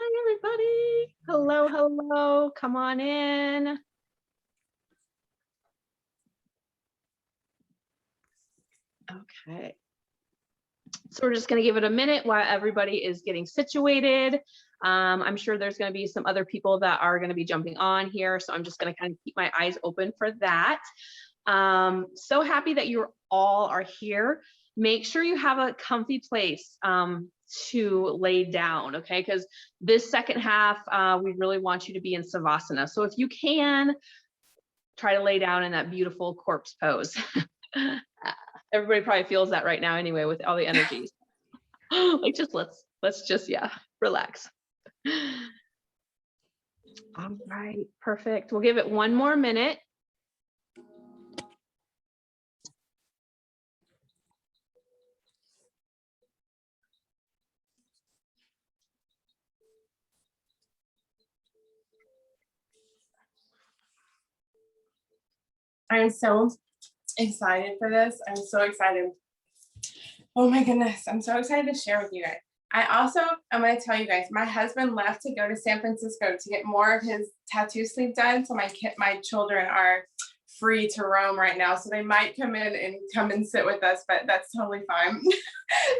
Hi, everybody. Hello, hello. Come on in. Okay. So we're just going to give it a minute while everybody is getting situated. I'm sure there's going to be some other people that are going to be jumping on here. So I'm just going to kind of keep my eyes open for that. So happy that you all are here. Make sure you have a comfy place to lay down, okay? Because this second half, we really want you to be in Savasana. So if you can, try to lay down in that beautiful corpse pose. Everybody probably feels that right now anyway with all the energies. Like just let's just, yeah, relax. All right, perfect. We'll give it one more minute. I'm so excited for this. I'm so excited. Oh my goodness. I'm so excited to share with you guys. I'm going to tell you guys, my husband left to go to San Francisco to get more of his tattoo sleeve done. So my children are free to roam right now. So they might come and sit with us, but that's totally fine.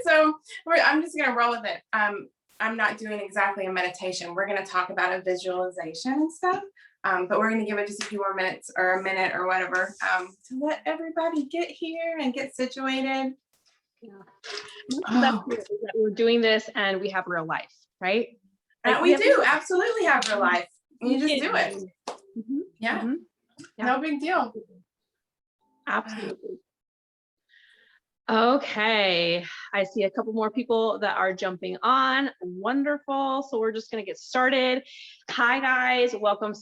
So I'm just going to roll with it. I'm not doing exactly a meditation. We're going to talk about a visualization and stuff. But we're going to give it just a few more minutes or a minute or whatever to let everybody get here and get situated. Yeah. We're doing this and we have real life, right? Like we do absolutely have real life. You just do it. Mm-hmm. Yeah. Mm-hmm. Yeah. No big deal. Absolutely. Okay, I see a couple more people that are jumping on. Wonderful. So we're just going to get started. Hi, guys. Welcome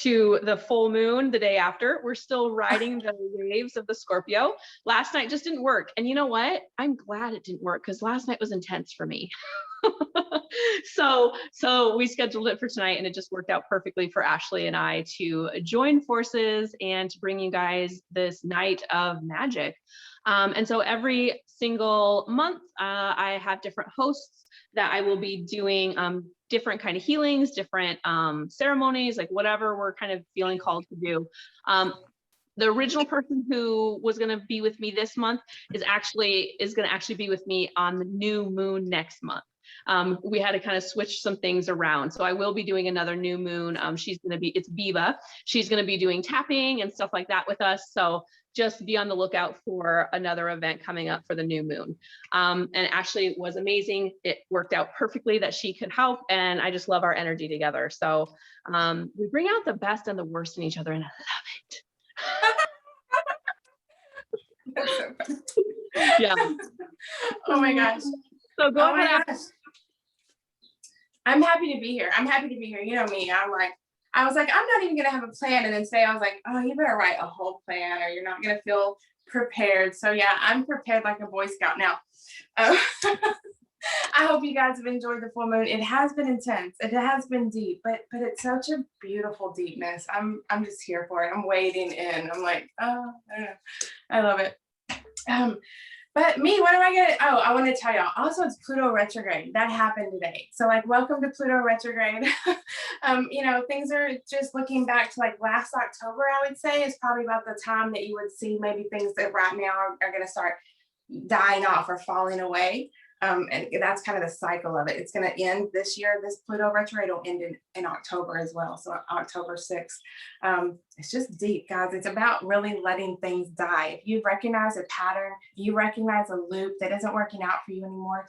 to the full moon the day after. We're still riding the waves of the Scorpio. Last night just didn't work. And you know what? I'm glad it didn't work because last night was intense for me. So we scheduled it for tonight and it just worked out perfectly for Ashley and I to join forces and to bring you guys this night of magic. And so every single month, I have different hosts that I will be doing different kind of healings, different ceremonies, like whatever we're kind of feeling called to do. The original person who was going to be with me this month is going to actually be with me on the new moon next month. We had to kind of switch some things around. So I will be doing another new moon. It's Biba. She's going to be doing tapping and stuff like that with us. So just be on the lookout for another event coming up for the new moon. And Ashley was amazing. It worked out perfectly that she could help. And I just love our energy together. So we bring out the best and the worst in each other and I love it. That's so funny. Yeah. Oh my gosh. So go ahead. I'm happy to be here. You know me. I was like, I'm not even gonna have a plan. And then today I was like, oh, you better write a whole plan or you're not gonna feel prepared. So yeah, I'm prepared like a Boy Scout now. I hope you guys have enjoyed the full moon. It has been intense. It has been deep, but it's such a beautiful deepness. I'm just here for it. I'm wading in. I'm like, oh, I don't know. I love it. But me, what am I gonna, I want to tell y'all, also it's Pluto retrograde. That happened today. So like, welcome to Pluto retrograde. You know, things are just looking back to like last October, I would say is probably about the time that you would see maybe things that right now are going to start dying off or falling away. And that's kind of the cycle of it. It's going to end this year. This Pluto retrograde will end in October as well. So October 6th. It's just deep, guys. It's about really letting things die. If you recognize a pattern, you recognize a loop that isn't working out for you anymore,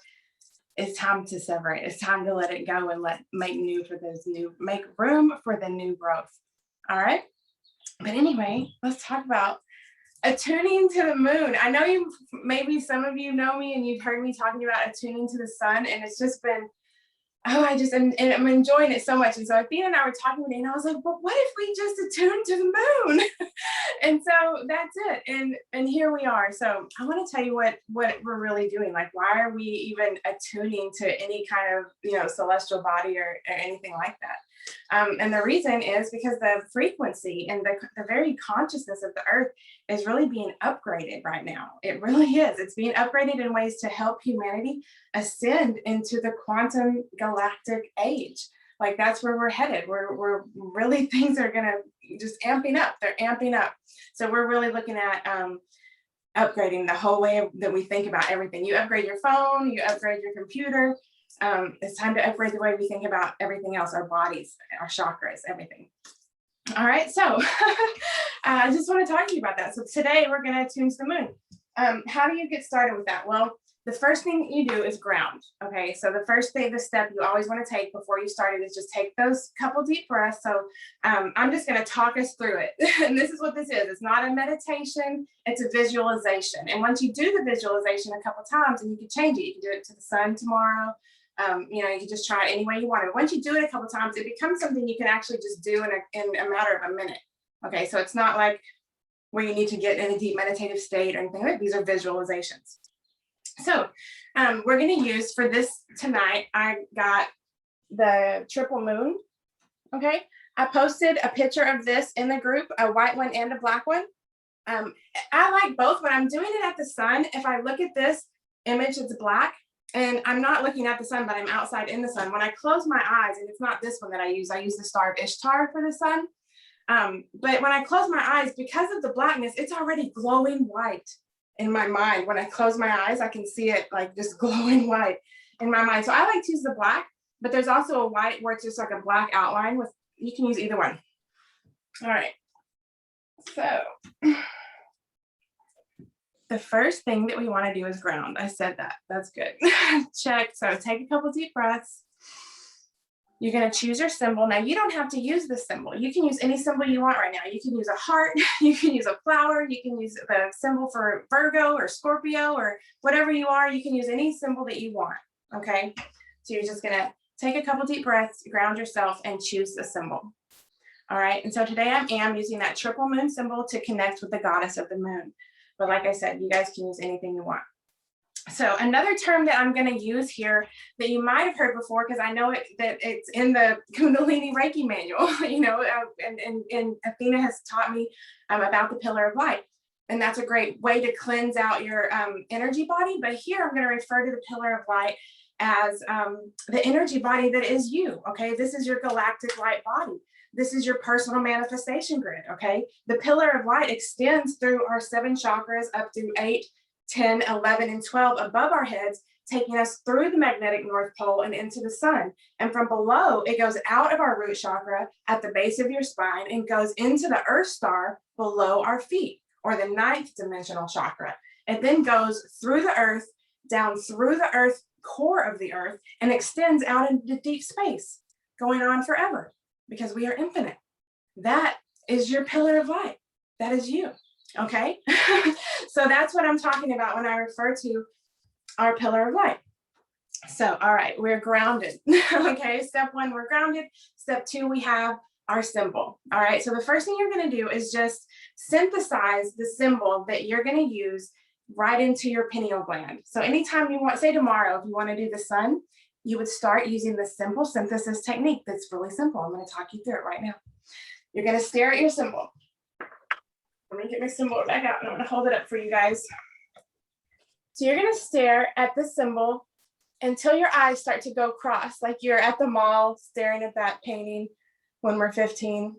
it's time to sever it. It's time to let it go and make room for the new growth. All right. But anyway, let's talk about attuning to the moon. I know maybe some of you know me and you've heard me talking about attuning to the sun, and it's just been, I'm enjoying it so much. And so Athena and I were talking today and I was like, but what if we just attune to the moon? And so that's it. And here we are. So I want to tell you what we're really doing. Like, why are we even attuning to any kind of, celestial body or anything like that? And the reason is because the frequency and the very consciousness of the earth is really being upgraded right now. It really is. It's being upgraded in ways to help humanity ascend into the quantum galactic age. Like that's where we're headed. We're really, things are gonna just amping up. They're amping up. So we're really looking at upgrading the whole way that we think about everything. You upgrade your phone, you upgrade your computer. It's time to upgrade the way we think about everything else, our bodies, our chakras, everything. All right, so I just want to talk to you about that. So today we're going to attune to the moon. How do you get started with that? Well, the first thing you do is ground. Okay, so the first thing, the step you always want to take before you start it is just take those couple deep breaths. So I'm just going to talk us through it. And this is what this is. It's not a meditation, it's a visualization. And once you do the visualization a couple times, and you can change it, you can do it to the sun tomorrow. You know, you can just try it any way you want it. Once you do it a couple times, it becomes something you can actually just do in a matter of a minute. Okay, so it's not like where you need to get in a deep meditative state or anything like that. These are visualizations. So we're going to use for this tonight, I got the triple moon. Okay, I posted a picture of this in the group, a white one and a black one. I like both, but I'm doing it at the sun. If I look at this image, it's black. And I'm not looking at the sun, but I'm outside in the sun. When I close my eyes, and it's not this one that I use the Star of Ishtar for the sun. But when I close my eyes, because of the blackness, it's already glowing white in my mind. When I close my eyes, I can see it like just glowing white in my mind. So I like to use the black, but there's also a white where it's just like a black outline with, you can use either one. All right. So the first thing that we want to do is ground. I said that. That's good. Check. So take a couple deep breaths. You're going to choose your symbol. Now, you don't have to use this symbol. You can use any symbol you want right now. You can use a heart. You can use a flower. You can use the symbol for Virgo or Scorpio or whatever you are. You can use any symbol that you want. Okay. So you're just going to take a couple deep breaths, ground yourself, and choose the symbol. All right. And so today I am using that triple moon symbol to connect with the goddess of the moon. But like I said, you guys can use anything you want. So another term that I'm going to use here that you might have heard before, because I know that it's in the Kundalini Reiki manual, you know, and Athena has taught me about the pillar of light. And that's a great way to cleanse out your energy body. But here I'm going to refer to the pillar of light as the energy body that is you. Okay, this is your galactic light body. This is your personal manifestation grid, okay? The pillar of light extends through our 7 chakras up through 8, 10, 11, and 12 above our heads, taking us through the magnetic North Pole and into the sun. And from below, it goes out of our root chakra at the base of your spine and goes into the Earth star below our feet, or the 9th dimensional chakra. It then goes through the earth, down through the earth, core of the earth, and extends out into deep space, going on forever. Because we are infinite. That is your pillar of light. That is you. Okay. So that's what I'm talking about when I refer to our pillar of light. So, all right, we're grounded. Okay. Step 1, we're grounded. Step 2, we have our symbol. All right. So the first thing you're going to do is just synthesize the symbol that you're going to use right into your pineal gland. So anytime you want, say tomorrow, if you want to do the sun, you would start using the simple synthesis technique that's really simple. I'm going to talk you through it right now. You're going to stare at your symbol. Let me get my symbol back out and I'm going to hold it up for you guys. So you're going to stare at the symbol until your eyes start to go cross, like you're at the mall staring at that painting when we're 15.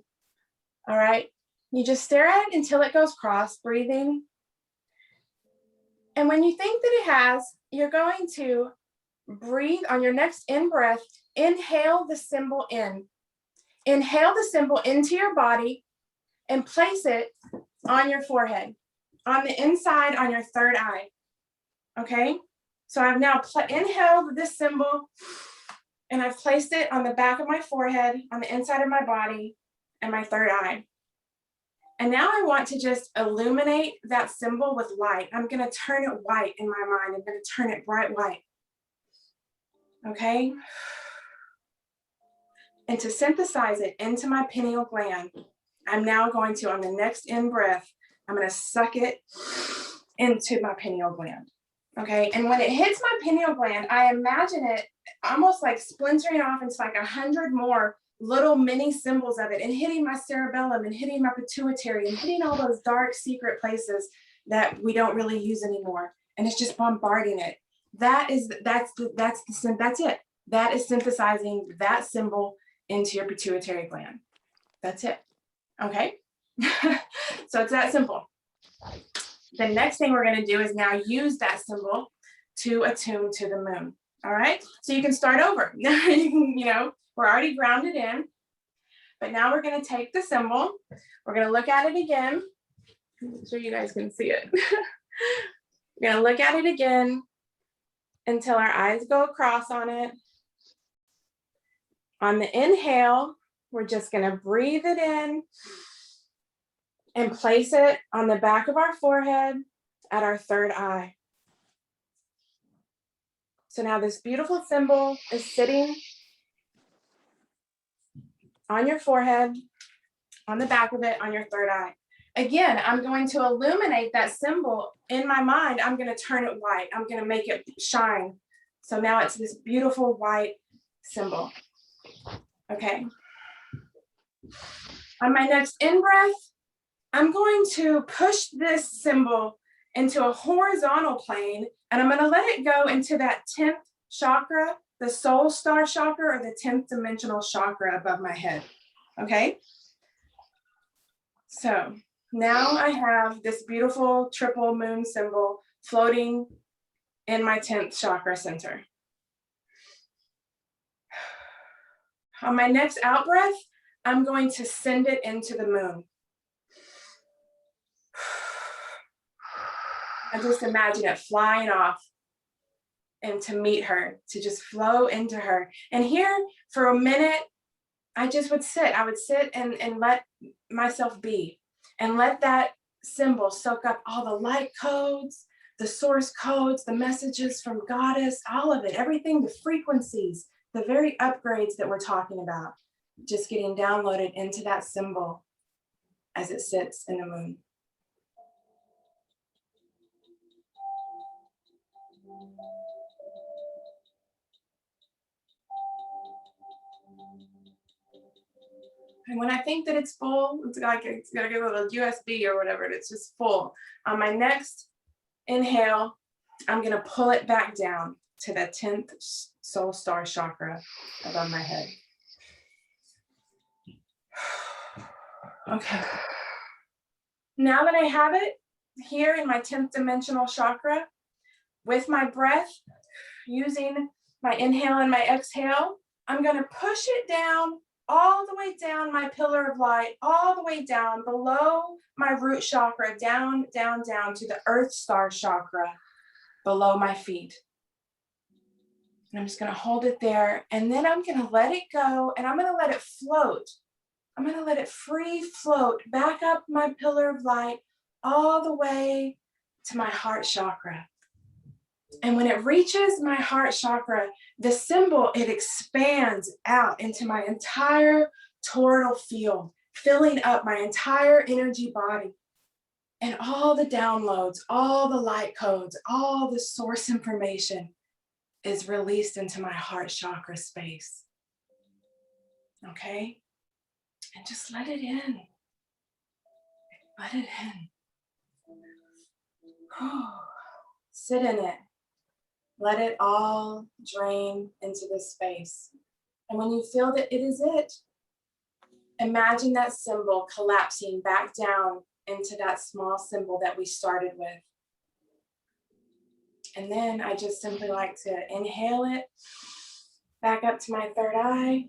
All right. You just stare at it until it goes cross, breathing. And when you think that it has, you're going to breathe on your next in-breath. Inhale the symbol in. Inhale the symbol into your body and place it on your forehead, on the inside, on your third eye. Okay? So I've now inhaled this symbol and I've placed it on the back of my forehead, on the inside of my body, and my third eye. And now I want to just illuminate that symbol with light. I'm going to turn it white in my mind. I'm going to turn it bright white. Okay? And to synthesize it into my pineal gland, I'm now going to, on the next in-breath, I'm going to suck it into my pineal gland. Okay? And when it hits my pineal gland, I imagine it almost like splintering off into like 100 more little mini symbols of it and hitting my cerebellum and hitting my pituitary and hitting all those dark secret places that we don't really use anymore. And it's just bombarding it. That's it. That is synthesizing that symbol into your pituitary gland. That's it. Okay. So it's that simple. The next thing we're going to do is now use that symbol to attune to the moon. All right. So you can start over. We're already grounded in, but now we're going to take the symbol. We're going to look at it again. Make sure you guys can see it. We're going to look at it again until our eyes go across on it. On the inhale, we're just going to breathe it in and place it on the back of our forehead at our third eye. So now this beautiful symbol is sitting on your forehead, on the back of it, on your third eye. Again, I'm going to illuminate that symbol in my mind. I'm going to turn it white. I'm going to make it shine. So now it's this beautiful white symbol. Okay. On my next in-breath, I'm going to push this symbol into a horizontal plane, and I'm going to let it go into that 10th chakra, the soul star chakra, or the 10th dimensional chakra above my head. Okay. So now I have this beautiful triple moon symbol floating in my 10th chakra center. On my next out breath, I'm going to send it into the moon. I just imagine it flying off and to meet her, to just flow into her. And here for a minute, I just would sit. I would sit and let myself be and let that symbol soak up all the light codes, the source codes, the messages from Goddess, all of it, everything, the frequencies, the very upgrades that we're talking about, just getting downloaded into that symbol as it sits in the moon. And when I think that it's full, it's like it's gonna get a little USB or whatever, and it's just full. On my next inhale, I'm gonna pull it back down to the 10th soul star chakra above my head. Okay. Now that I have it here in my 10th dimensional chakra, with my breath, using my inhale and my exhale, I'm gonna push it down, all the way down my pillar of light, all the way down below my root chakra, down, down, down to the earth star chakra below my feet. And I'm just gonna hold it there, and then I'm gonna let it go, and I'm gonna let it float. I'm gonna let it free float back up my pillar of light, all the way to my heart chakra. And when it reaches my heart chakra, the symbol, it expands out into my entire toroidal field, filling up my entire energy body. And all the downloads, all the light codes, all the source information is released into my heart chakra space. Okay? And just let it in. Let it in. Sit in it. Let it all drain into this space. And when you feel that it is it, imagine that symbol collapsing back down into that small symbol that we started with. And then I just simply like to inhale it back up to my third eye.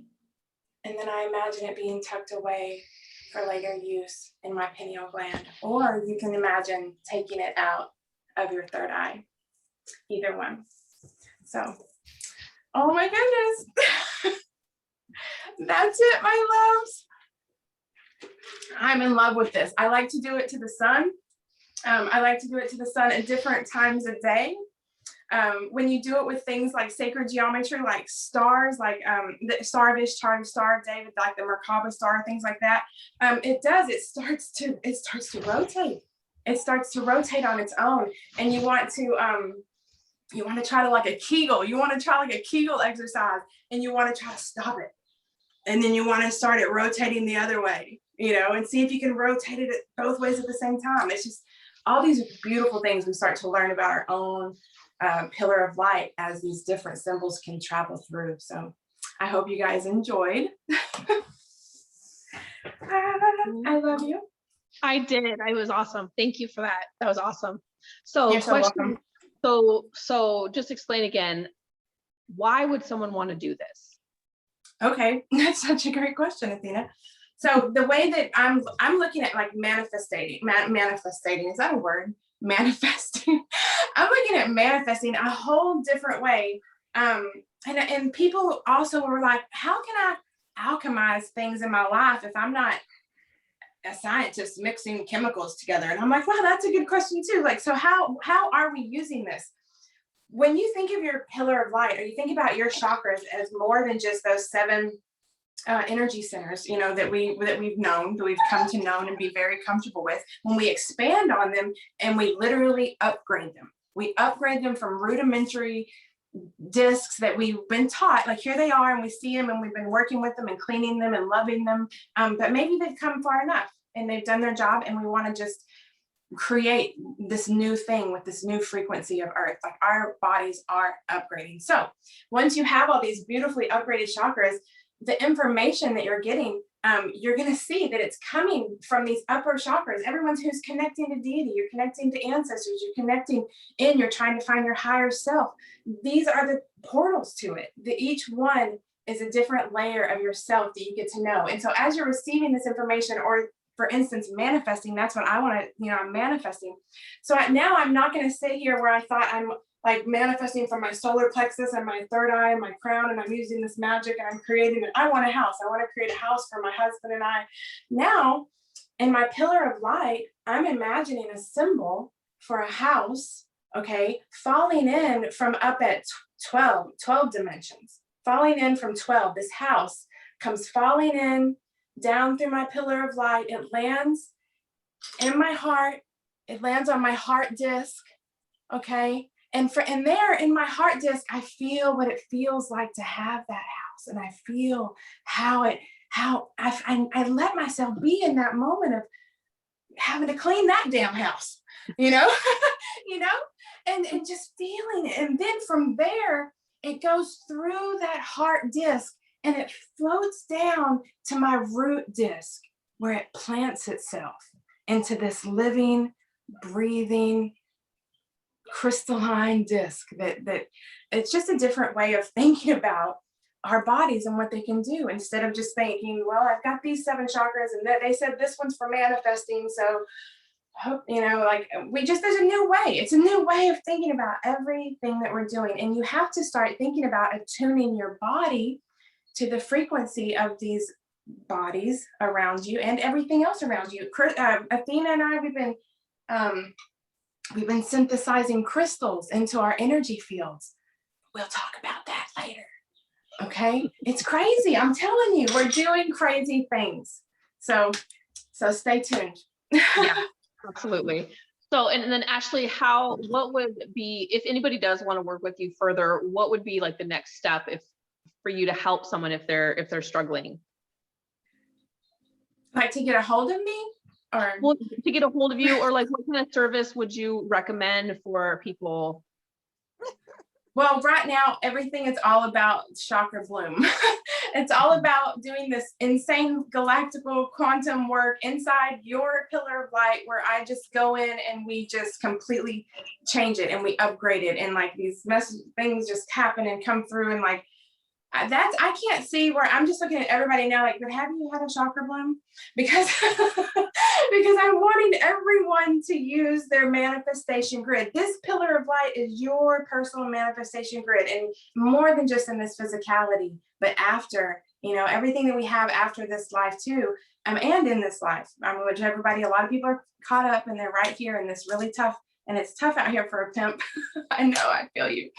And then I imagine it being tucked away for later use in my pineal gland. Or you can imagine taking it out of your third eye. Either one. So, oh my goodness. That's it, my loves. I'm in love with this. I like to do it to the sun. I like to do it to the sun at different times of day. When you do it with things like sacred geometry, like stars, like the Star of Ishtar, Star of David, like the Merkaba star, things like that, it starts to rotate. It starts to rotate on its own, and you want to try to like a Kegel. You want to try like a Kegel exercise, and you want to try to stop it. And then you want to start it rotating the other way, and see if you can rotate it both ways at the same time. It's just all these beautiful things we start to learn about our own pillar of light as these different symbols can travel through. So I hope you guys enjoyed. I love you. I did. It was awesome. Thank you for that. That was awesome. So You're so welcome. So just explain again, why would someone want to do this? Okay, that's such a great question, Athena. So the way that I'm looking at like manifesting, is that a word? Manifesting. I'm looking at manifesting a whole different way. And people also were like, how can I alchemize things in my life if I'm not a scientist mixing chemicals together? And I'm like, wow, that's a good question too. Like, so how are we using this? When you think of your pillar of light, or you think about your chakras as more than just those 7 energy centers, that we've come to know and be very comfortable with, when we expand on them and we literally upgrade them, from rudimentary discs that we've been taught, like here they are, and we see them, and we've been working with them and cleaning them and loving them, but maybe they've come far enough and they've done their job, and we want to just create this new thing with this new frequency of earth. Like, our bodies are upgrading. So once you have all these beautifully upgraded chakras, the information that you're getting, you're going to see that it's coming from these upper chakras. Everyone who's connecting to deity, you're connecting to ancestors, you're connecting you're trying to find your higher self. These are the portals to it. Each one is a different layer of yourself that you get to know. And so as you're receiving this information, or for instance, manifesting, that's what I want to, I'm manifesting. So now I'm not going to sit here where I thought I'm like manifesting from my solar plexus and my third eye and my crown, and I'm using this magic and I'm creating it. I want a house. I want to create a house for my husband and I. Now, in my pillar of light, I'm imagining a symbol for a house, okay, falling in from up at 12 dimensions, falling in from 12. This house comes falling in down through my pillar of light. It lands in my heart. It lands on my heart disc, okay? And there in my heart disc, I feel what it feels like to have that house. And I feel how I let myself be in that moment of having to clean that damn house, and just feeling it. And then from there, it goes through that heart disc and it floats down to my root disc, where it plants itself into this living, breathing, crystalline disc that it's just a different way of thinking about our bodies and what they can do, instead of just thinking, well, I've got these 7 chakras and they said this one's for manifesting, so hope, there's a new way. It's a new way of thinking about everything that we're doing. And you have to start thinking about attuning your body to the frequency of these bodies around you and everything else around you. Athena and I, we've been synthesizing crystals into our energy fields. We'll talk about that later. Okay? It's crazy. I'm telling you, we're doing crazy things. So stay tuned. Yeah, absolutely. So, and then Ashley, what would be, if anybody does want to work with you further, what would be like the next step for you to help someone if they're struggling? Like to get a hold of me? Or well, to get a hold of you, or like what kind of service would you recommend for people? Well, right now, everything is all about chakra bloom. It's all about doing this insane galactical quantum work inside your pillar of light, where I just go in and we just completely change it and we upgrade it. And like these things just happen and come through, and like, I can't see where I'm just looking at everybody now, like, but have you had a chakra bloom? Because I'm wanting everyone to use their manifestation grid. This pillar of light is your personal manifestation grid, and more than just in this physicality, but after, everything that we have after this life too, and in this life, which a lot of people are caught up and they're right here in this really tough. And it's tough out here for a pimp. I know, I feel you.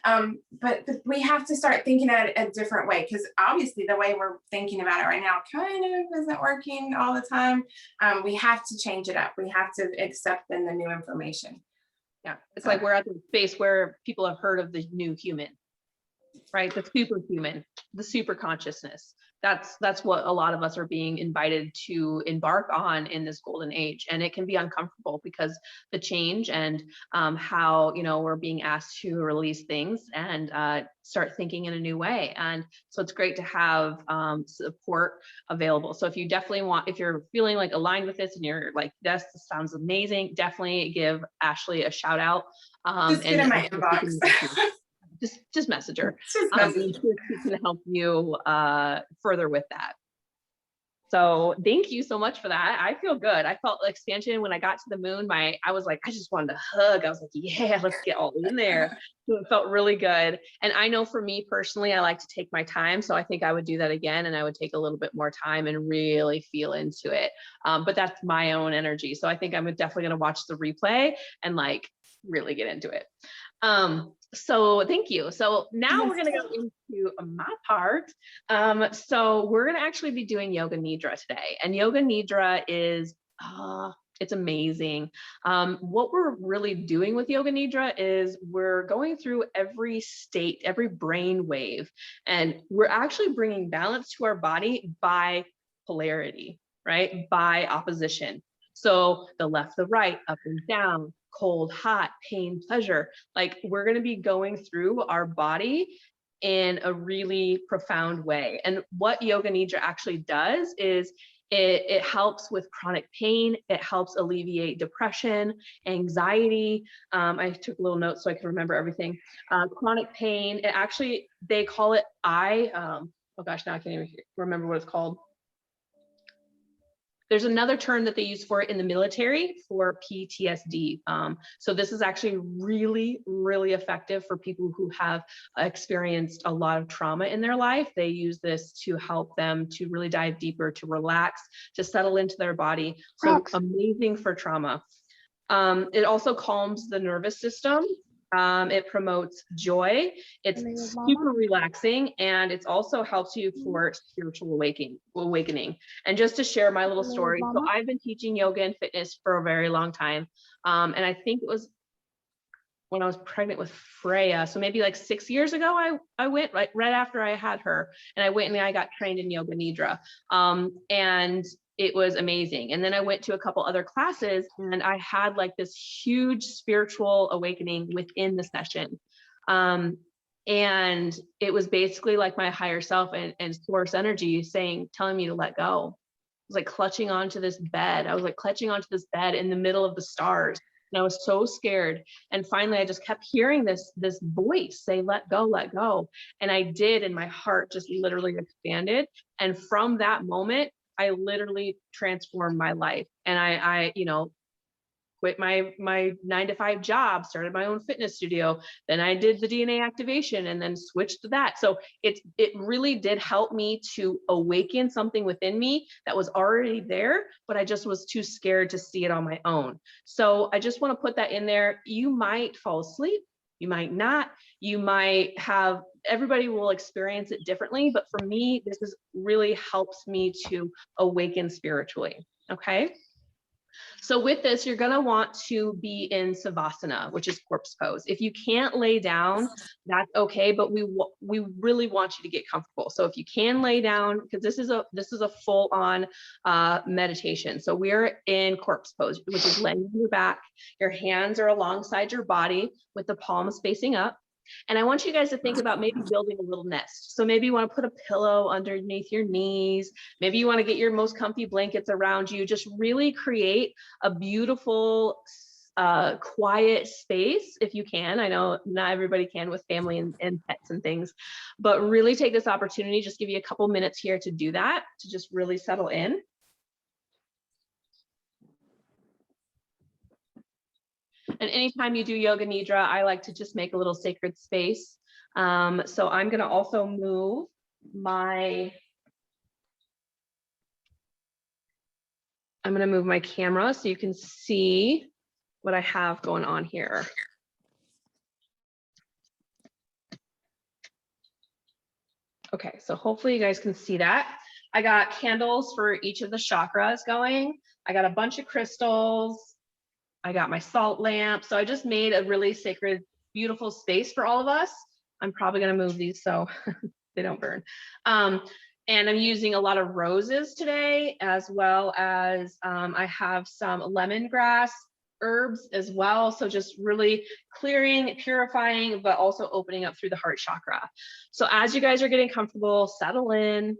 But we have to start thinking at it a different way, because obviously the way we're thinking about it right now kind of isn't working all the time. We have to change it up. We have to accept then the new information. Yeah, it's like we're at the space where people have heard of the new human, right? The superhuman, the super consciousness. that's what a lot of us are being invited to embark on in this golden age. And it can be uncomfortable because the change and how, you know, we're being asked to release things and start thinking in a new way. And so it's great to have support available. So if you definitely want, if you're feeling like aligned with this and you're like, this sounds amazing, definitely give Ashley a shout out. Just get in my inbox. Just message her. Just message. I'm sure she can help you further with that. So thank you so much for that. I feel good. I felt expansion when I got to the moon. I was like, I just wanted to hug. I was like, yeah, let's get all in there. So it felt really good. And I know for me personally, I like to take my time. So I think I would do that again, and I would take a little bit more time and really feel into it. But that's my own energy. So I think I'm definitely going to watch the replay and like really get into it. So thank you. So now we're going to go into my part. So we're going to actually be doing Yoga Nidra today, and Yoga Nidra is, it's amazing. What we're really doing with Yoga Nidra is we're going through every state, every brain wave, and we're actually bringing balance to our body by polarity, right? By opposition. So the left, the right, up and down, cold, hot, pain, pleasure. Like we're going to be going through our body in a really profound way. And what Yoga Nidra actually does is it helps with chronic pain. It helps alleviate depression, anxiety. I took a little note so I can remember everything. Chronic pain. It actually, they call it oh gosh, now I can't even remember what it's called. There's another term that they use for it in the military for PTSD. So this is actually really, really effective for people who have experienced a lot of trauma in their life. They use this to help them to really dive deeper, to relax, to settle into their body. So amazing for trauma. It also calms the nervous system. It promotes joy. It's super relaxing, and it also helps you for spiritual awakening. And just to share my little story, so I've been teaching yoga and fitness for a very long time. And I think it was when I was pregnant with Freya. So maybe like 6 years ago, I went right after I had her, and I went and I got trained in Yoga Nidra. And it was amazing. And then I went to a couple other classes, and I had like this huge spiritual awakening within the session. And it was basically like my higher self and source energy telling me to let go. I was like clutching onto this bed. I was like clutching onto this bed in the middle of the stars. And I was so scared. And finally, I just kept hearing this voice say, let go, let go. And I did, and my heart just literally expanded. And from that moment, I literally transformed my life. And I quit my 9-to-5 job, started my own fitness studio. Then I did the DNA activation and then switched to that. So it really did help me to awaken something within me that was already there, but I just was too scared to see it on my own. So I just want to put that in there. You might fall asleep. You might not. You might have, everybody will experience it differently. But for me, this really helps me to awaken spiritually. Okay. So with this, you're going to want to be in Savasana, which is corpse pose. If you can't lay down, that's okay, but we really want you to get comfortable. So if you can lay down, because this is a full-on meditation. So we're in corpse pose, which is laying on your back. Your hands are alongside your body with the palms facing up. And I want you guys to think about maybe building a little nest. So maybe you want to put a pillow underneath your knees. Maybe you want to get your most comfy blankets around you. Just really create a beautiful, quiet space if you can. I know not everybody can with family and pets and things, but really take this opportunity, just give you a couple minutes here to do that, to just really settle in. And anytime you do Yoga Nidra, I like to just make a little sacred space. So I'm going to also move my camera so you can see what I have going on here. Okay, so hopefully you guys can see that. I got candles for each of the chakras going. I got a bunch of crystals. I got my salt lamp. So I just made a really sacred, beautiful space for all of us. I'm probably going to move these so they don't burn. And I'm using a lot of roses today, as well as I have some lemongrass herbs as well. So just really clearing, purifying, but also opening up through the heart chakra. So as you guys are getting comfortable, settle in.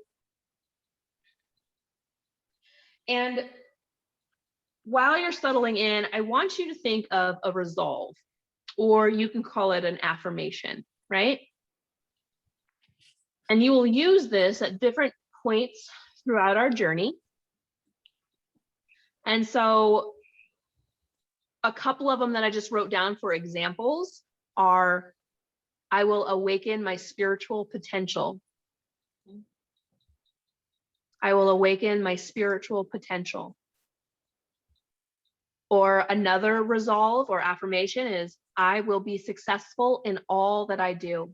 And while you're settling in, I want you to think of a resolve, or you can call it an affirmation, right? And you will use this at different points throughout our journey. And so a couple of them that I just wrote down for examples are, I will awaken my spiritual potential. I will awaken my spiritual potential. Or another resolve or affirmation is, I will be successful in all that I do.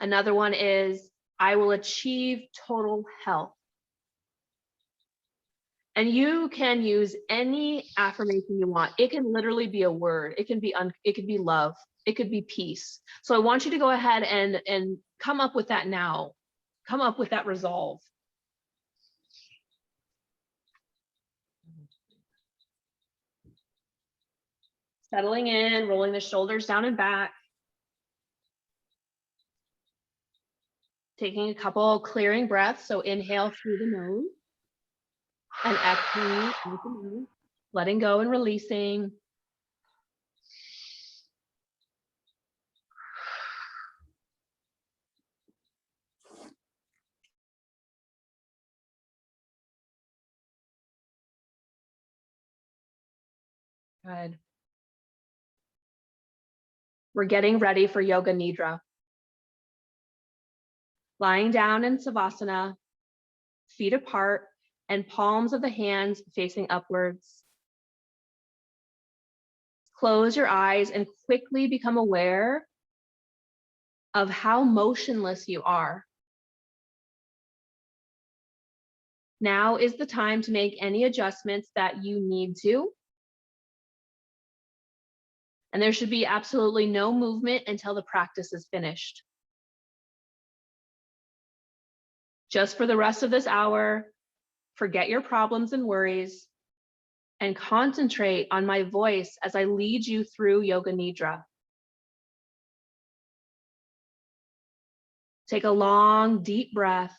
Another one is, I will achieve total health. And you can use any affirmation you want. It can literally be a word. It can be love. It could be peace. So I want you to go ahead and come up with that now. Come up with that resolve. Settling in, rolling the shoulders down and back. Taking a couple clearing breaths. So inhale through the nose and exhale out the mouth. Letting go and releasing. Good. We're getting ready for Yoga Nidra. Lying down in Savasana, feet apart and palms of the hands facing upwards. Close your eyes and quickly become aware of how motionless you are. Now is the time to make any adjustments that you need to. And there should be absolutely no movement until the practice is finished. Just for the rest of this hour, forget your problems and worries and concentrate on my voice as I lead you through Yoga Nidra. Take a long, deep breath.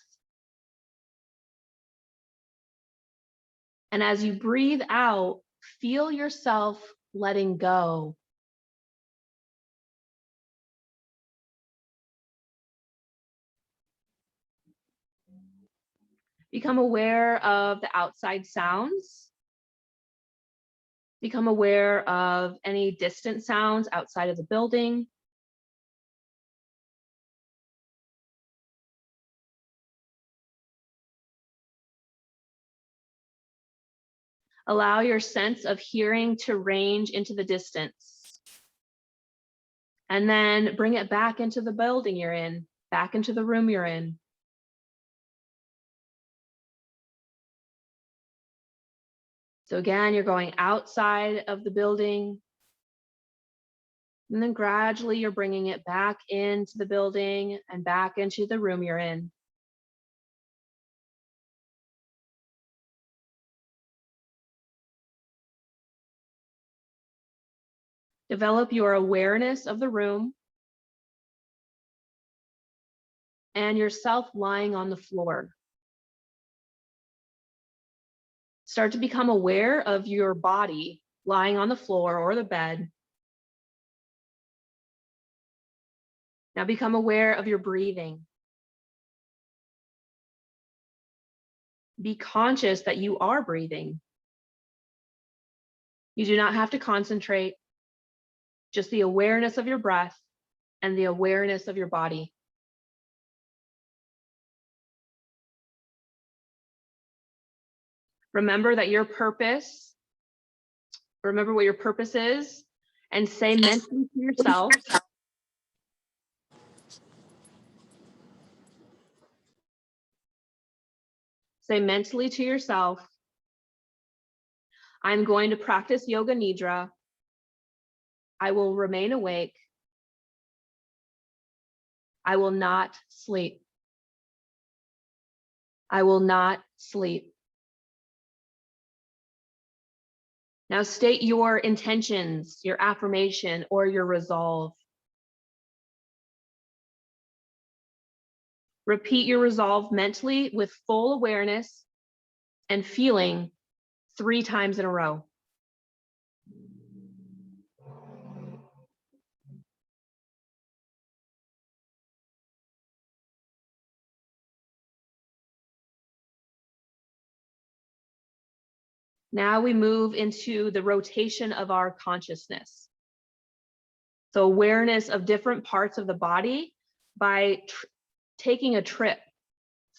And as you breathe out, feel yourself letting go. Become aware of the outside sounds. Become aware of any distant sounds outside of the building. Allow your sense of hearing to range into the distance. And then bring it back into the building you're in, back into the room you're in. So again, you're going outside of the building. And then gradually you're bringing it back into the building and back into the room you're in. Develop your awareness of the room and yourself lying on the floor. Start to become aware of your body lying on the floor or the bed. Now become aware of your breathing. Be conscious that you are breathing. You do not have to concentrate, just the awareness of your breath and the awareness of your body. Remember what your purpose is, and say mentally to yourself, I'm going to practice Yoga Nidra. I will remain awake. I will not sleep. I will not sleep. Now state your intentions, your affirmation, or your resolve. Repeat your resolve mentally with full awareness and feeling 3 times in a row. Now we move into the rotation of our consciousness. So awareness of different parts of the body by taking a trip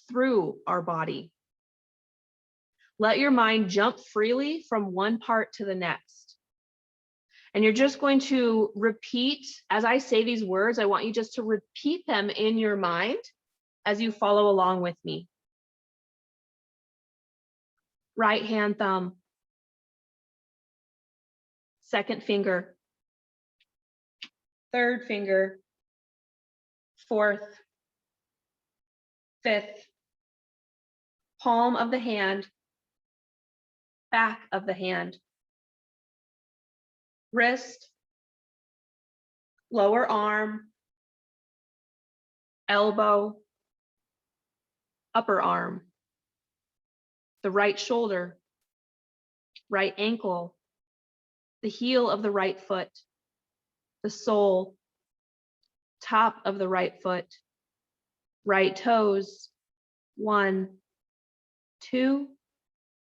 through our body. Let your mind jump freely from one part to the next. And you're just going to repeat, as I say these words, I want you just to repeat them in your mind as you follow along with me. Right hand thumb, second finger, third finger, fourth, fifth, palm of the hand, back of the hand, wrist, lower arm, elbow, upper arm, the right shoulder, right ankle, the heel of the right foot, the sole, top of the right foot, right toes, 1, 2,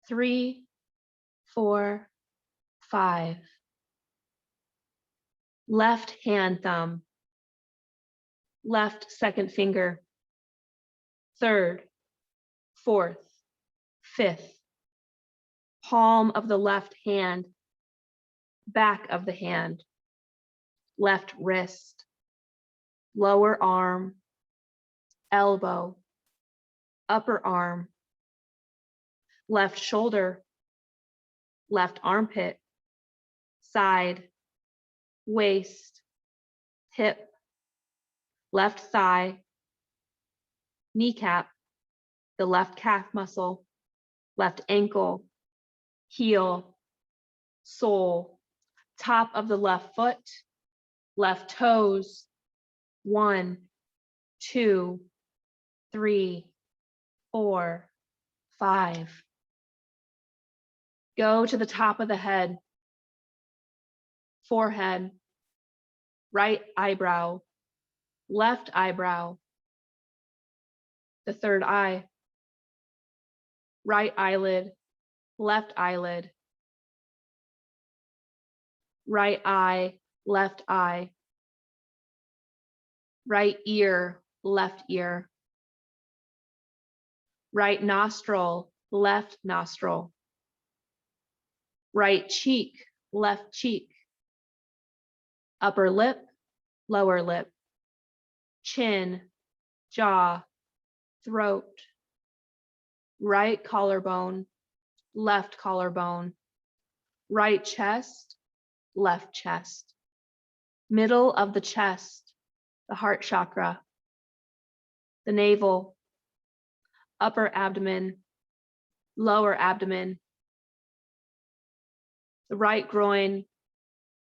3, 4, 5. Left hand thumb, left second finger, third, fourth, fifth, palm of the left hand, back of the hand, left wrist, lower arm, elbow, upper arm, left shoulder, left armpit, side, waist, hip, left thigh, kneecap, the left calf muscle, left ankle, heel, sole, top of the left foot, left toes, 1, 2, 3, 4, 5. Go to the top of the head, forehead, right eyebrow, left eyebrow, the third eye, right eyelid, left eyelid, right eye, left eye, right ear, left ear, right nostril, left nostril, right cheek, left cheek, upper lip, lower lip, chin, jaw, throat, right collarbone, left collarbone, right chest, left chest, middle of the chest, the heart chakra, the navel, upper abdomen, lower abdomen, the right groin,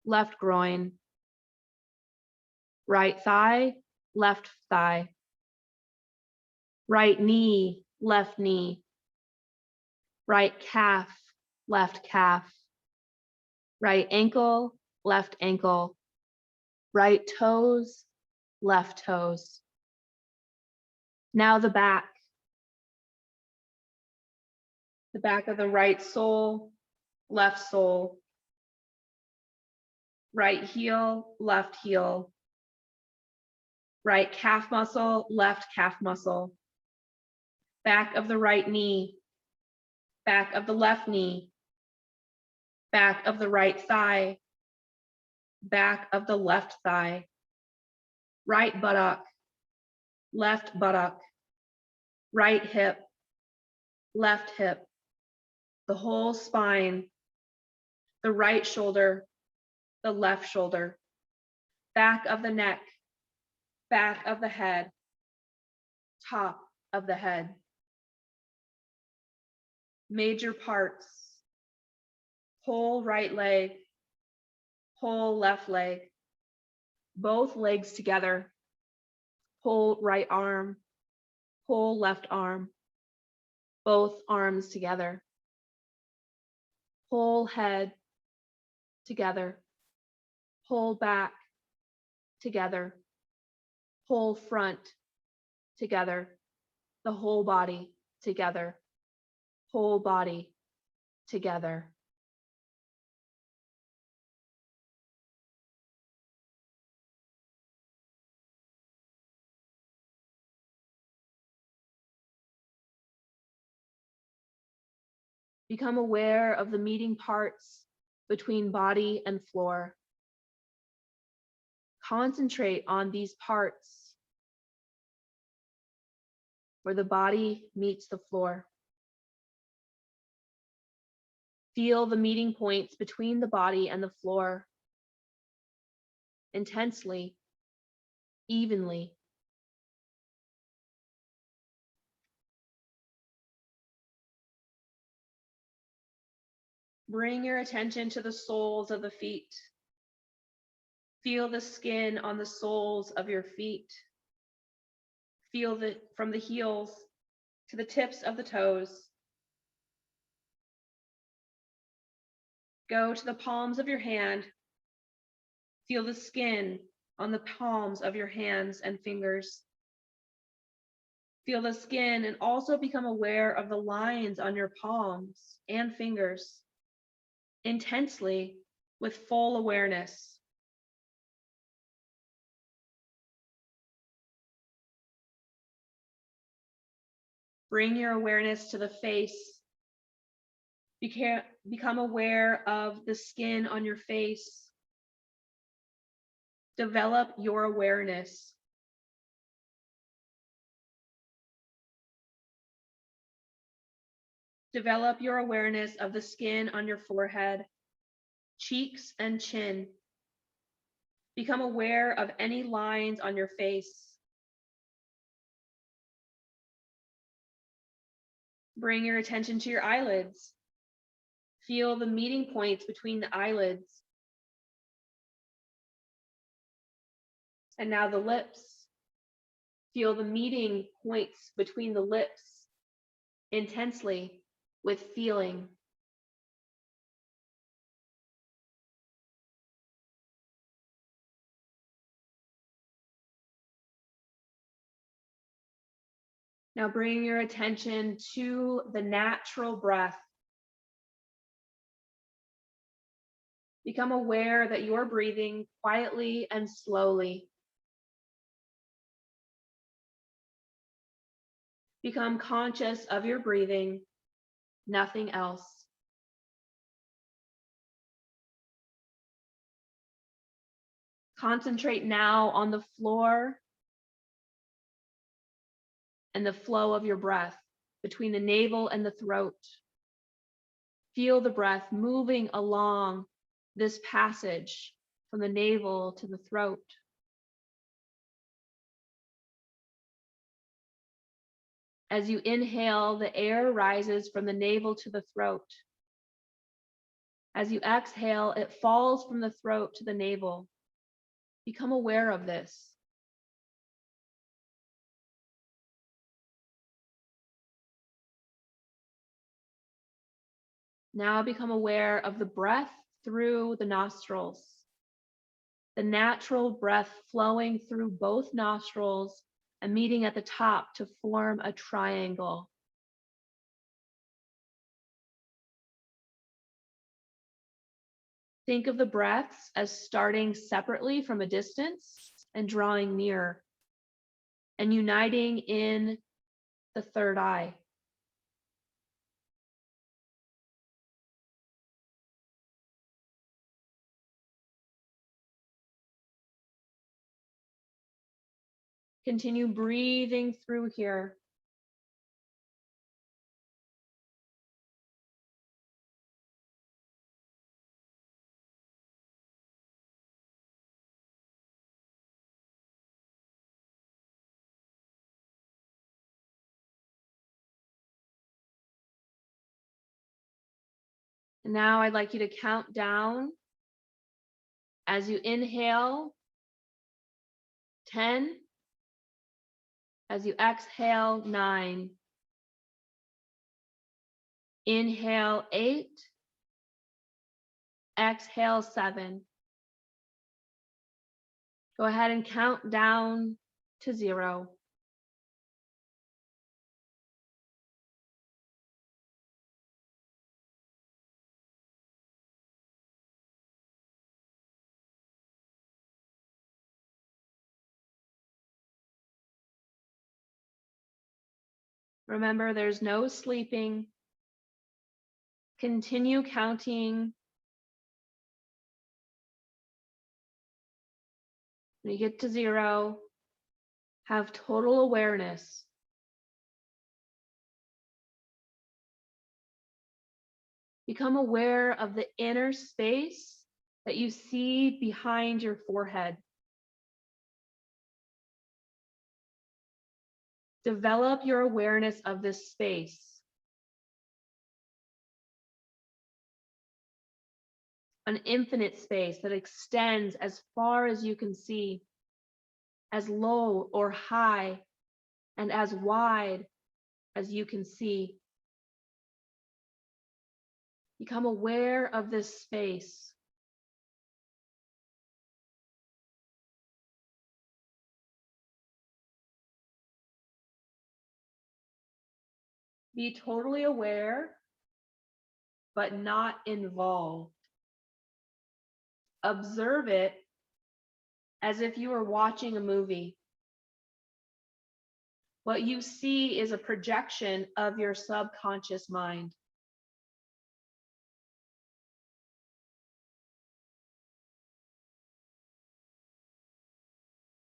left groin, right thigh, left thigh, right knee, left knee, right calf, left calf, right ankle, left ankle, right toes, left toes. Now the back of the right sole, left sole, right heel, left heel, right calf muscle, left calf muscle, back of the right knee, back of the left knee, back of the right thigh, back of the left thigh, right buttock, left buttock, right hip, left hip, the whole spine, the right shoulder, the left shoulder, back of the neck, back of the head, top of the head, major parts, whole right leg, whole left leg, both legs together, whole right arm, whole left arm, both arms together, whole head together, whole back together, whole front together, the whole body together, whole body together. Become aware of the meeting parts between body and floor. Concentrate on these parts where the body meets the floor. Feel the meeting points between the body and the floor intensely, evenly. Bring your attention to the soles of the feet. Feel the skin on the soles of your feet. Feel from the heels to the tips of the toes. Go to the palms of your hand. Feel the skin on the palms of your hands and fingers. Feel the skin and also become aware of the lines on your palms and fingers intensely with full awareness. Bring your awareness to the face. Become aware of the skin on your face. Develop your awareness. Develop your awareness of the skin on your forehead, cheeks, and chin. Become aware of any lines on your face. Bring your attention to your eyelids. Feel the meeting points between the eyelids. And now the lips. Feel the meeting points between the lips intensely with feeling. Now bring your attention to the natural breath. Become aware that you're breathing quietly and slowly. Become conscious of your breathing, nothing else. Concentrate now on the floor and the flow of your breath between the navel and the throat. Feel the breath moving along this passage from the navel to the throat. As you inhale, the air rises from the navel to the throat. As you exhale, it falls from the throat to the navel. Become aware of this. Now become aware of the breath through the nostrils. The natural breath flowing through both nostrils and meeting at the top to form a triangle. Think of the breaths as starting separately from a distance and drawing near and uniting in the third eye. Continue breathing through here. And now I'd like you to count down as you inhale, 10. As you exhale, 9. Inhale, 8. Exhale, 7. Go ahead and count down to 0. Remember, there's no sleeping. Continue counting. When you get to 0, have total awareness. Become aware of the inner space that you see behind your forehead. Develop your awareness of this space. An infinite space that extends as far as you can see, as low or high, and as wide as you can see. Become aware of this space. Be totally aware, but not involved. Observe it as if you were watching a movie. What you see is a projection of your subconscious mind.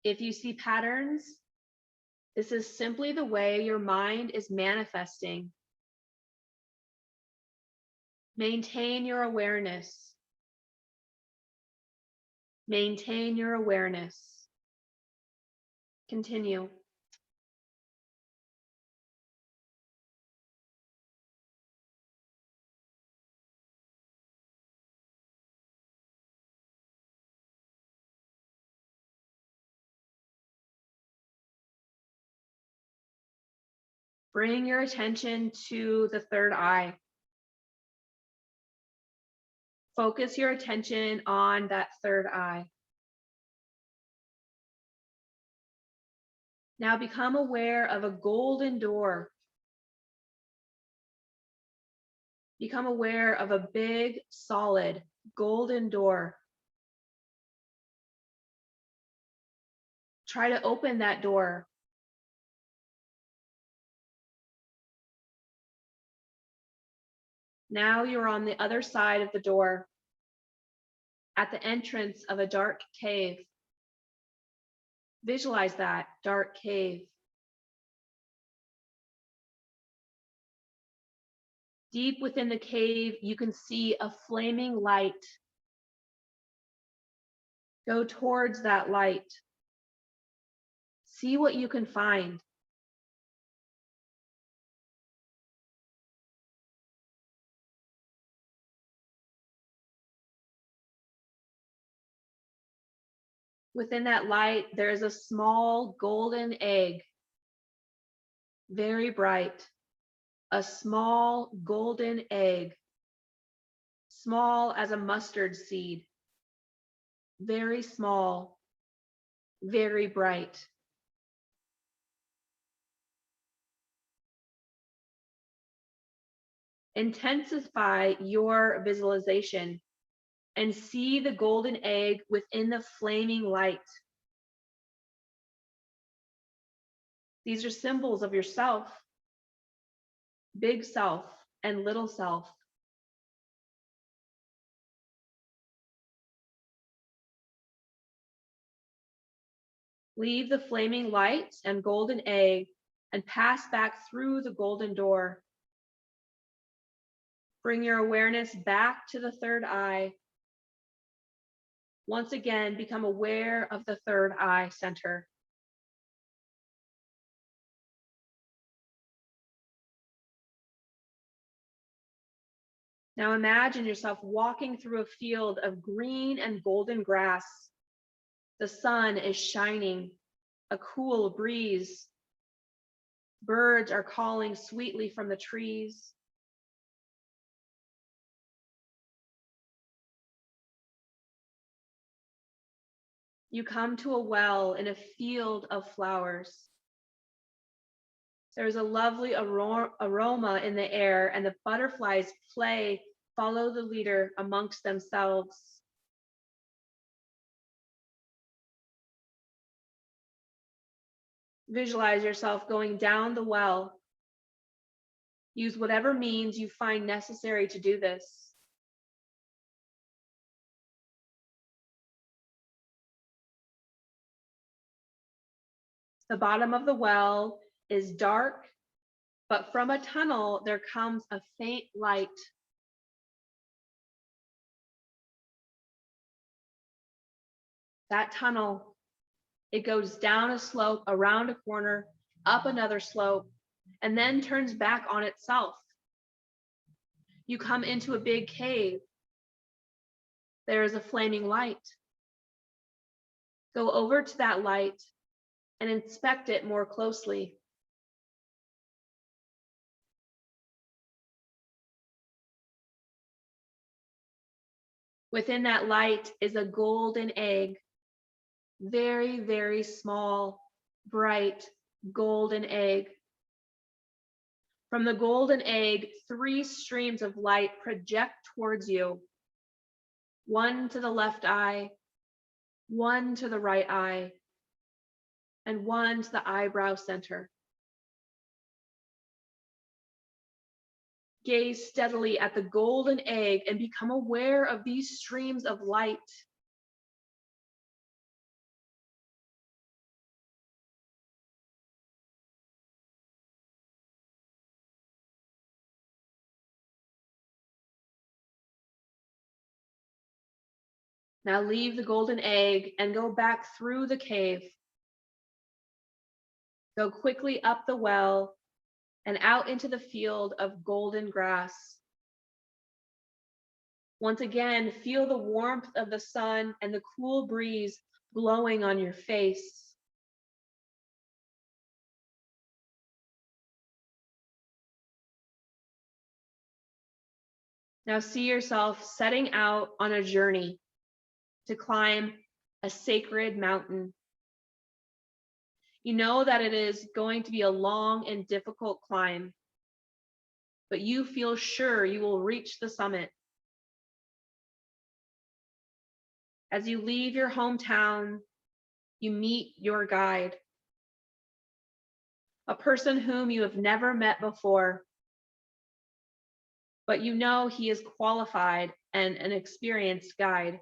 If you see patterns, this is simply the way your mind is manifesting. Maintain your awareness. Maintain your awareness. Continue. Bring your attention to the third eye. Focus your attention on that third eye. Now become aware of a golden door. Become aware of a big, solid, golden door. Try to open that door. Now you're on the other side of the door, at the entrance of a dark cave. Visualize that dark cave. Deep within the cave, you can see a flaming light. Go towards that light. See what you can find. Within that light, there is a small golden egg, very bright. A small golden egg, small as a mustard seed, very small, very bright. Intensify your visualization and see the golden egg within the flaming light. These are symbols of yourself, big self and little self. Leave the flaming light and golden egg and pass back through the golden door. Bring your awareness back to the third eye. Once again, become aware of the third eye center. Now imagine yourself walking through a field of green and golden grass. The sun is shining, a cool breeze. Birds are calling sweetly from the trees. You come to a well in a field of flowers. There is a lovely aroma in the air, and the butterflies follow the leader amongst themselves. Visualize yourself going down the well. Use whatever means you find necessary to do this. The bottom of the well is dark, but from a tunnel there comes a faint light. That tunnel, it goes down a slope, around a corner, up another slope, and then turns back on itself. You come into a big cave. There is a flaming light. Go over to that light and inspect it more closely. Within that light is a golden egg, very, very small, bright golden egg. From the golden egg, 3 streams of light project towards you. One to the left eye, one to the right eye, and one to the eyebrow center. Gaze steadily at the golden egg and become aware of these streams of light. Now leave the golden egg and go back through the cave. Go quickly up the well and out into the field of golden grass. Once again, feel the warmth of the sun and the cool breeze blowing on your face. Now see yourself setting out on a journey to climb a sacred mountain. You know that it is going to be a long and difficult climb, but you feel sure you will reach the summit. As you leave your hometown, you meet your guide, a person whom you have never met before, but you know he is qualified and an experienced guide.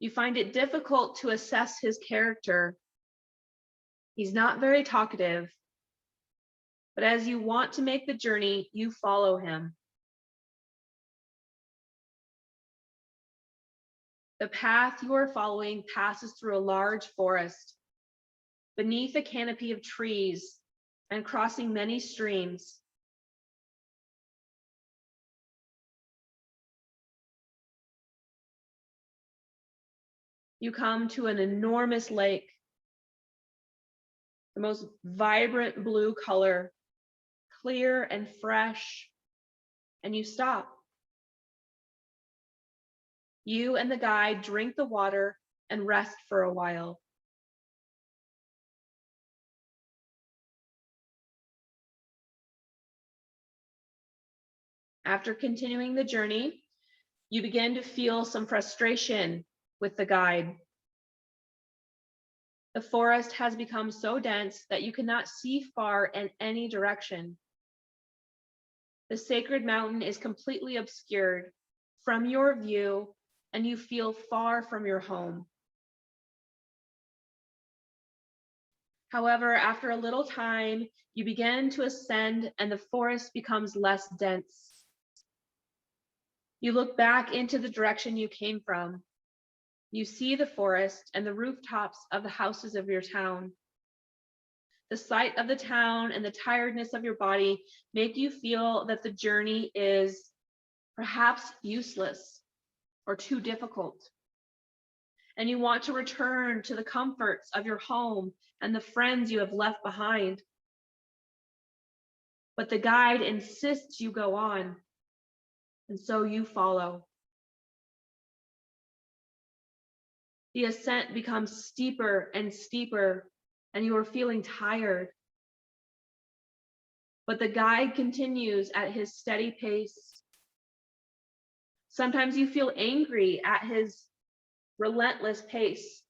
You find it difficult to assess his character. He's not very talkative, but as you want to make the journey, you follow him. The path you are following passes through a large forest, beneath a canopy of trees and crossing many streams. You come to an enormous lake, the most vibrant blue color, clear and fresh, and you stop. You and the guide drink the water and rest for a while. After continuing the journey, you begin to feel some frustration with the guide. The forest has become so dense that you cannot see far in any direction. The sacred mountain is completely obscured from your view, and you feel far from your home. However, after a little time, you begin to ascend and the forest becomes less dense. You look back into the direction you came from. You see the forest and the rooftops of the houses of your town. The sight of the town and the tiredness of your body make you feel that the journey is perhaps useless or too difficult. And you want to return to the comforts of your home and the friends you have left behind. But the guide insists you go on, and so you follow. The ascent becomes steeper and steeper, and you are feeling tired. But the guide continues at his steady pace. Sometimes you feel angry at his relentless pace.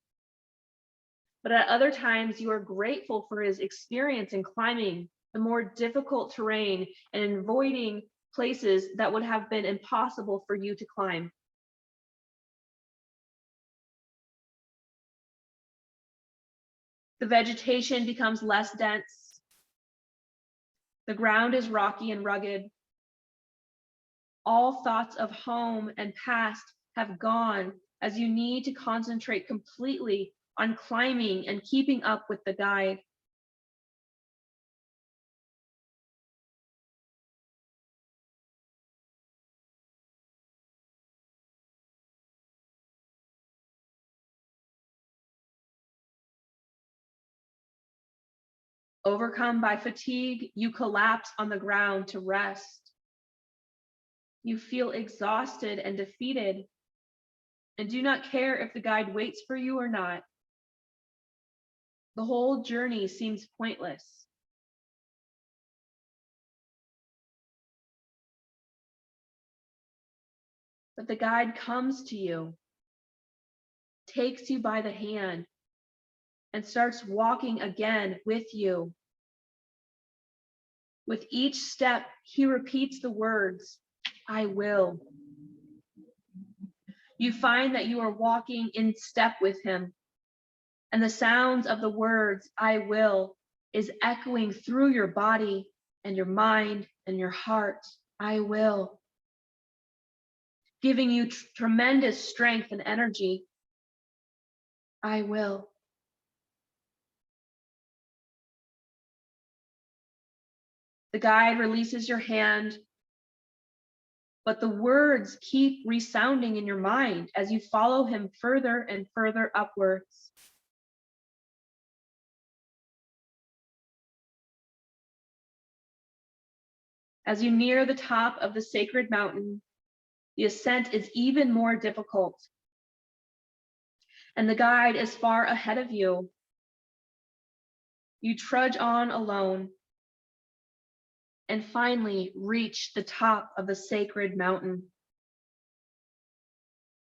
But at other times, you are grateful for his experience in climbing the more difficult terrain and avoiding places that would have been impossible for you to climb. The vegetation becomes less dense. The ground is rocky and rugged. All thoughts of home and past have gone as you need to concentrate completely on climbing and keeping up with the guide. Overcome by fatigue, you collapse on the ground to rest. You feel exhausted and defeated, and do not care if the guide waits for you or not. The whole journey seems pointless. But the guide comes to you, takes you by the hand, and starts walking again with you. With each step, he repeats the words, "I will." You find that you are walking in step with him, and the sounds of the words, "I will," is echoing through your body and your mind and your heart. I will. Giving you tremendous strength and energy. I will. The guide releases your hand, but the words keep resounding in your mind as you follow him further and further upwards. As you near the top of the sacred mountain, the ascent is even more difficult, and the guide is far ahead of you. You trudge on alone and finally reach the top of the sacred mountain,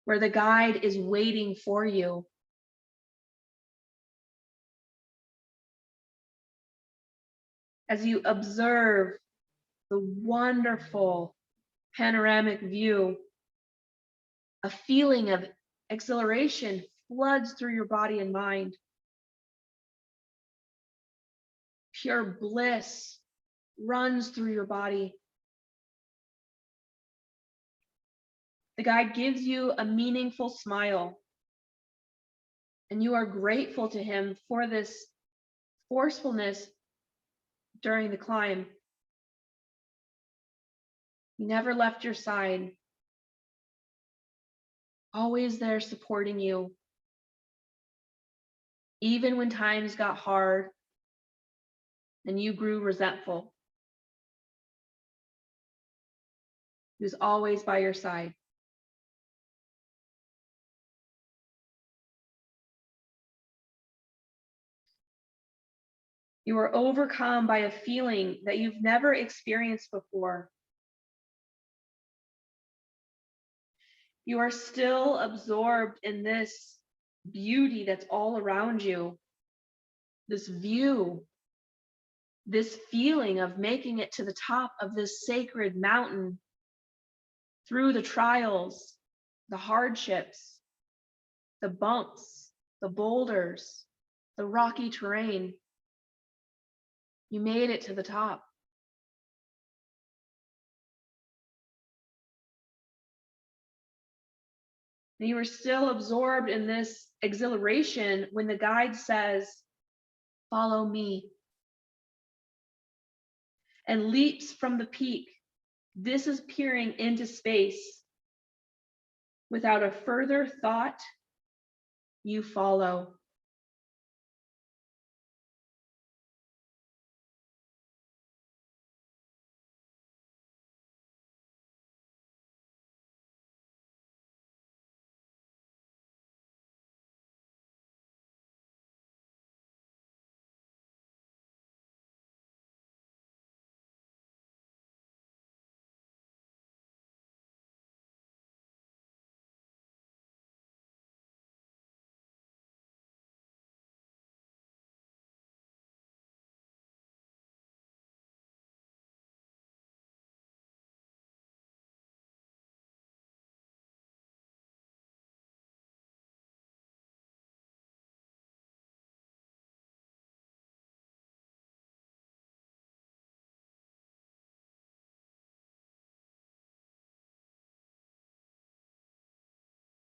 where the guide is waiting for you. As you observe the wonderful panoramic view, a feeling of exhilaration floods through your body and mind. Pure bliss runs through your body. The guide gives you a meaningful smile, and you are grateful to him for this forcefulness during the climb. He never left your side, always there supporting you, even when times got hard and you grew resentful. He was always by your side. You are overcome by a feeling that you've never experienced before. You are still absorbed in this beauty that's all around you, this view, this feeling of making it to the top of this sacred mountain through the trials, the hardships, the bumps, the boulders, the rocky terrain. You made it to the top. And you are still absorbed in this exhilaration when the guide says, "Follow me." and leaps from the peak, disappearing into space. Without a further thought, you follow.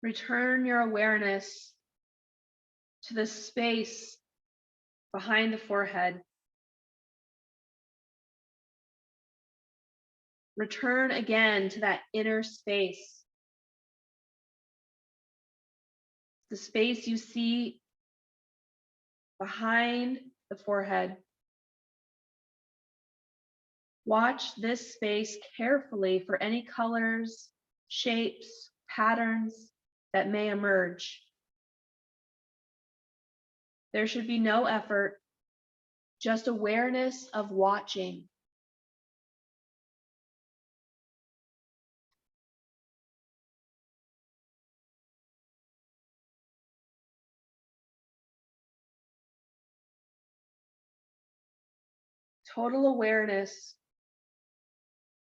Return your awareness to the space behind the forehead. Return again to that inner space, the space you see behind the forehead. Watch this space carefully for any colors, shapes, patterns that may emerge. There should be no effort, just awareness of watching. Total awareness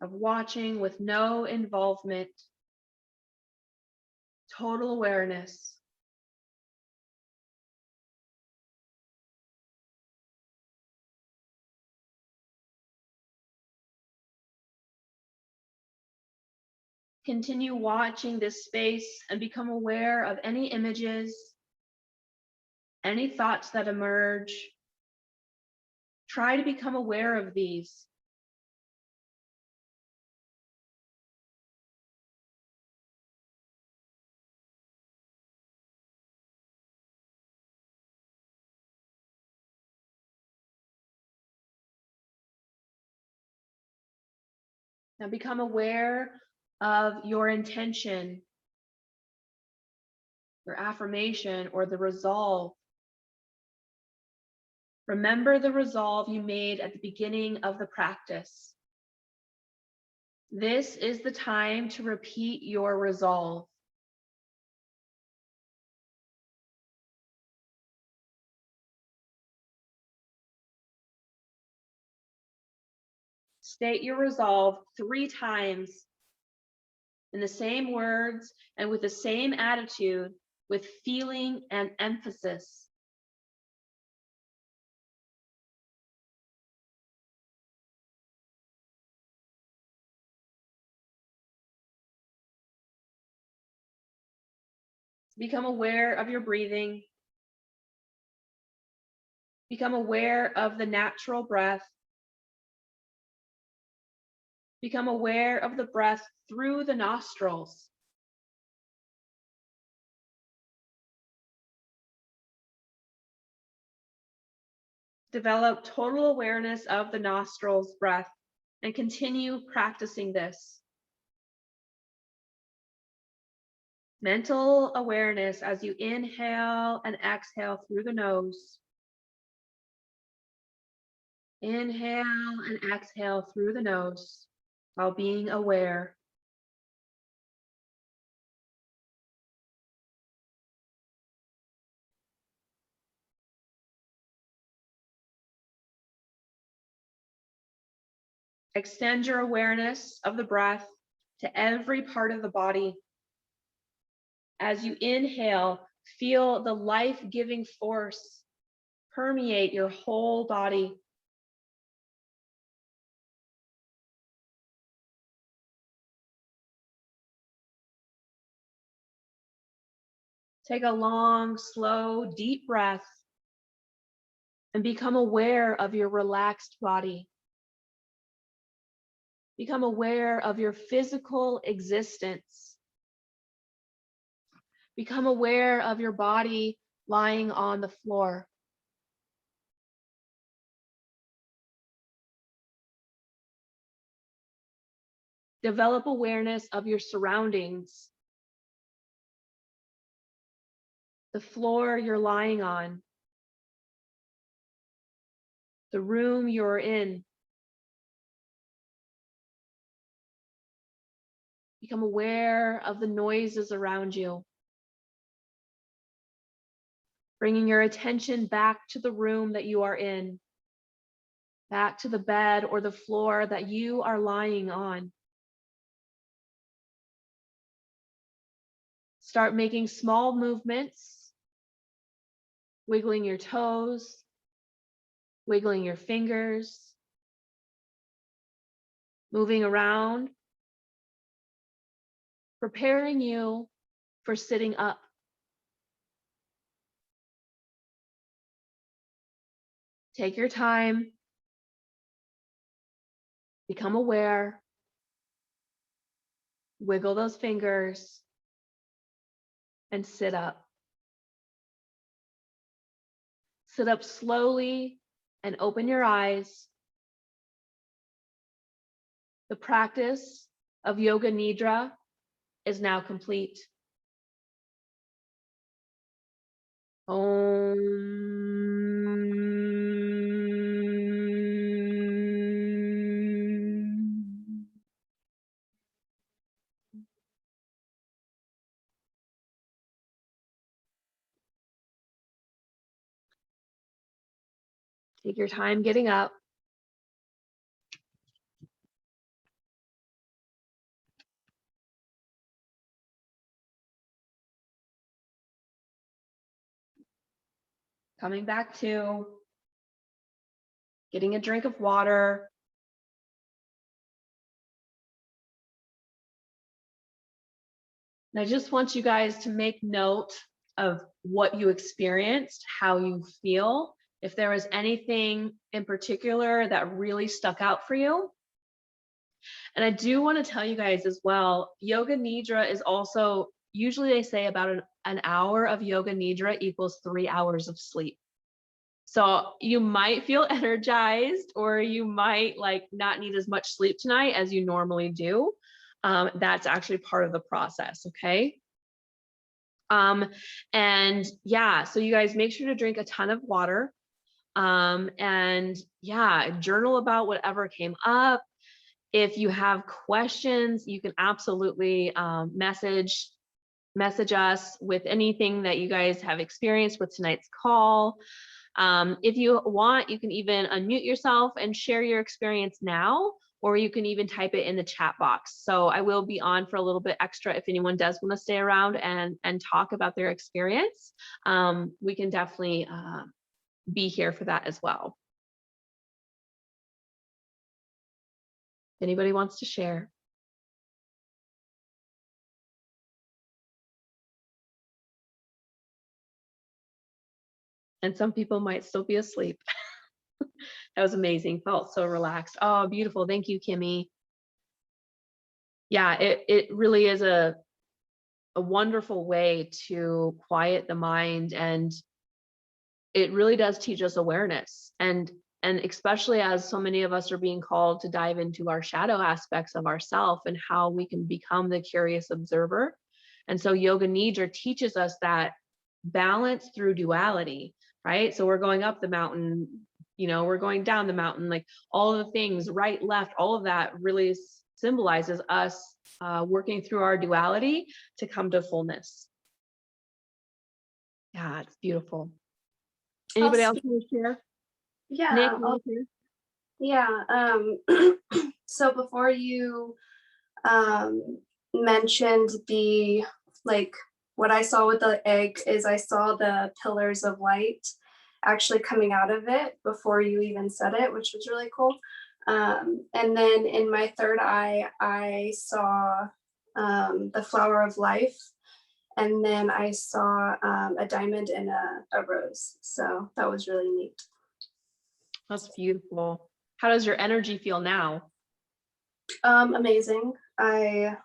of watching with no involvement. Total awareness. Continue watching this space and become aware of any images, any thoughts that emerge. Try to become aware of these. Now become aware of your intention, your affirmation, or the resolve. Remember the resolve you made at the beginning of the practice. This is the time to repeat your resolve. State your resolve 3 times in the same words and with the same attitude, with feeling and emphasis. Become aware of your breathing. Become aware of the natural breath. Become aware of the breath through the nostrils. Develop total awareness of the nostrils breath and continue practicing this. Mental awareness as you inhale and exhale through the nose. Inhale and exhale through the nose while being aware. Extend your awareness of the breath to every part of the body. As you inhale, feel the life-giving force permeate your whole body. Take a long, slow, deep breath and become aware of your relaxed body. Become aware of your physical existence. Become aware of your body lying on the floor. Develop awareness of your surroundings. The floor you're lying on. The room you're in. Become aware of the noises around you. Bringing your attention back to the room that you are in, back to the bed or the floor that you are lying on. Start making small movements, wiggling your toes, wiggling your fingers, moving around, preparing you for sitting up. Take your time, become aware, wiggle those fingers, and sit up. Sit up slowly and open your eyes. The practice of Yoga Nidra is now complete. Take your time getting up. Coming back to getting a drink of water. And I just want you guys to make note of what you experienced, how you feel, if there was anything in particular that really stuck out for you. And I do want to tell you guys as well, Yoga Nidra is also, usually they say about an hour of Yoga Nidra equals 3 hours of sleep. So you might feel energized, or you might like not need as much sleep tonight as you normally do. That's actually part of the process, okay? And yeah, so you guys make sure to drink a ton of water. And yeah, journal about whatever came up. If you have questions, you can absolutely message us with anything that you guys have experienced with tonight's call. If you want, you can even unmute yourself and share your experience now, or you can even type it in the chat box. So I will be on for a little bit extra if anyone does want to stay around and talk about their experience. We can definitely be here for that as well. If anybody wants to share. And some people might still be asleep. That was amazing. Felt so relaxed. Oh, beautiful. Thank you, Kimmy. Yeah, it really is a wonderful way to quiet the mind, and it really does teach us awareness. And especially as so many of us are being called to dive into our shadow aspects of ourself and how we can become the curious observer. And so Yoga Nidra teaches us that balance through duality, right? So we're going up the mountain, we're going down the mountain, like all of the things, right, left, all of that really symbolizes us working through our duality to come to fullness. Yeah, it's beautiful. Anybody else want to share? Yeah. Nick, yeah. So before you mentioned the, like, what I saw with the egg is I saw the pillars of light actually coming out of it before you even said it, which was really cool. And then in my third eye, I saw the flower of life. And then I saw a diamond and a rose. So that was really neat. That's beautiful. How does your energy feel now? Amazing. I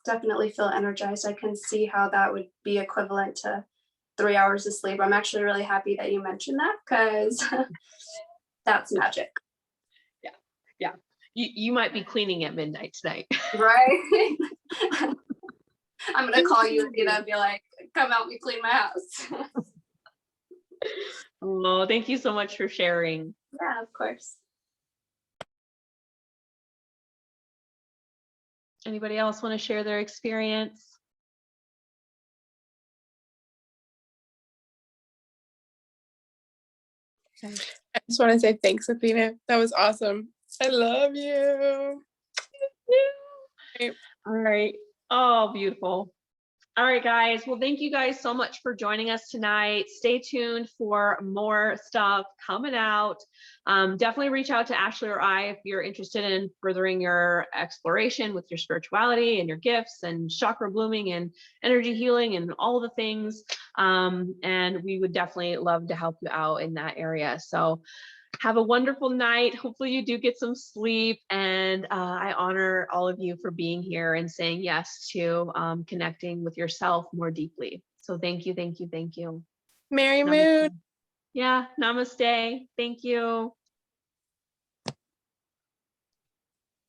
definitely feel energized. I can see how that would be equivalent to 3 hours of sleep. I'm actually really happy that you mentioned that because that's magic. Yeah. You might be cleaning at midnight tonight. Right? I'm gonna call you and be like, come help me clean my house. Oh, thank you so much for sharing. Yeah, of course. Anybody else want to share their experience? Okay. I just want to say thanks, Athena. That was awesome. I love you. All right. Oh, beautiful. All right, guys. Well, thank you guys so much for joining us tonight. Stay tuned for more stuff coming out. Definitely reach out to Ashley or I if you're interested in furthering your exploration with your spirituality and your gifts and chakra blooming and energy healing and all the things. And we would definitely love to help you out in that area. So have a wonderful night. Hopefully you do get some sleep, and I honor all of you for being here and saying yes to connecting with yourself more deeply. So thank you, thank you, thank you. Merry Namaste. moon. Yeah, namaste. Thank you.